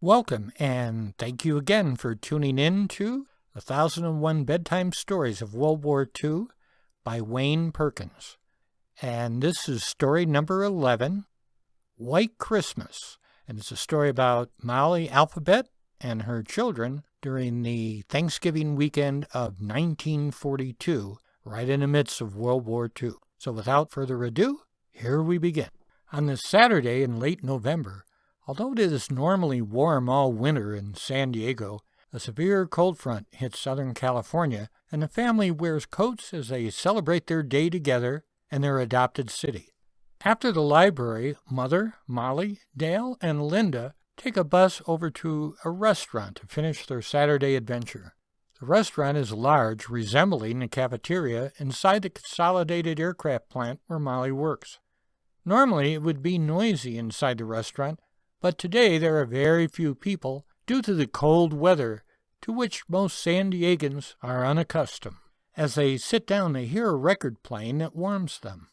Welcome, and thank you again for tuning in to 1001 Bedtime Stories of World War II by Wayne Perkins. And this is story number 11, White Christmas. And it's a story about Molly Alphabet and her children during the Thanksgiving weekend of 1942, right in the midst of World War II. So without further ado, here we begin. On this Saturday in late November, although it is normally warm all winter in San Diego, a severe cold front hits Southern California, and the family wears coats as they celebrate their day together in their adopted city. After the library, Mother, Molly, Dale, and Linda take a bus over to a restaurant to finish their Saturday adventure. The restaurant is large, resembling a cafeteria inside the Consolidated Aircraft plant where Molly works. Normally, it would be noisy inside the restaurant, but today there are very few people due to the cold weather to which most San Diegans are unaccustomed. As they sit down, they hear a record playing that warms them.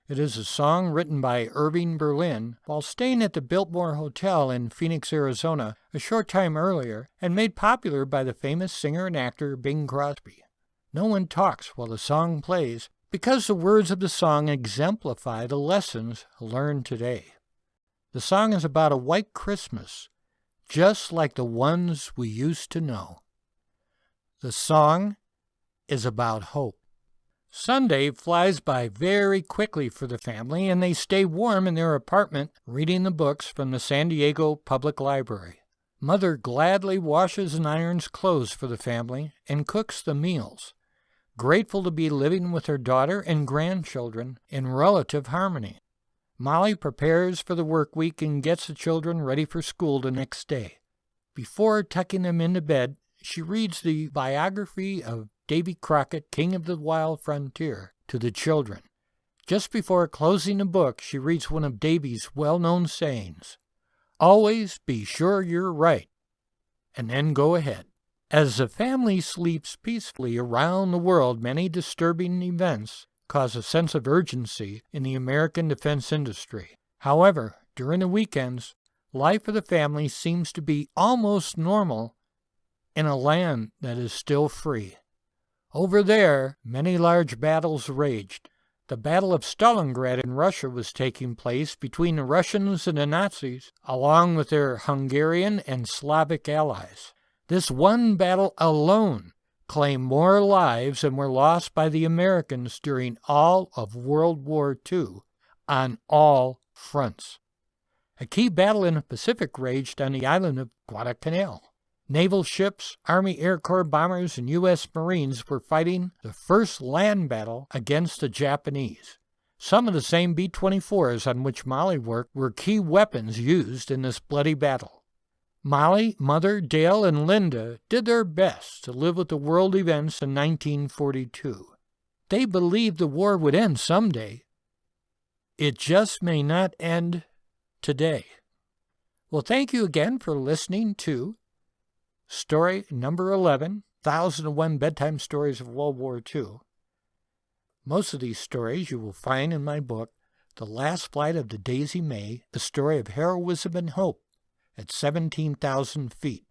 It is a song written by Irving Berlin while staying at the Biltmore Hotel in Phoenix, Arizona, a short time earlier, and made popular by the famous singer and actor Bing Crosby. No one talks while the song plays because the words of the song exemplify the lessons learned today. The song is about a white Christmas, just like the ones we used to know. The song is about hope. Sunday flies by very quickly for the family, and they stay warm in their apartment reading the books from the San Diego Public Library. Mother gladly washes and irons clothes for the family and cooks the meals, grateful to be living with her daughter and grandchildren in relative harmony. Molly prepares for the work week and gets the children ready for school the next day. Before tucking them into bed, she reads the biography of Davy Crockett, King of the Wild Frontier, to the children. Just before closing the book, she reads one of Davy's well-known sayings, "Always be sure you're right, and then go ahead." As the family sleeps peacefully around the world, many disturbing events cause a sense of urgency in the American defense industry. However, during the weekends, life for the family seems to be almost normal in a land that is still free. Over there, many large battles raged. The Battle of Stalingrad in Russia was taking place between the Russians and the Nazis, along with their Hungarian and Slavic allies. This one battle alone claimed more lives than were lost by the Americans during all of World War II on all fronts. A key battle in the Pacific raged on the island of Guadalcanal. Naval ships, Army Air Corps bombers, and U.S. Marines were fighting the first land battle against the Japanese. Some of the same B-24s on which Molly worked were key weapons used in this bloody battle. Molly, Mother, Dale, and Linda did their best to live with the world events in 1942. They believed the war would end someday. It just may not end today. Well, thank you again for listening to story number 11, 1001 Bedtime Stories of World War II. Most of these stories you will find in my book, The Last Flight of the Daisy Mae, a story of heroism and hope at 17,000 feet.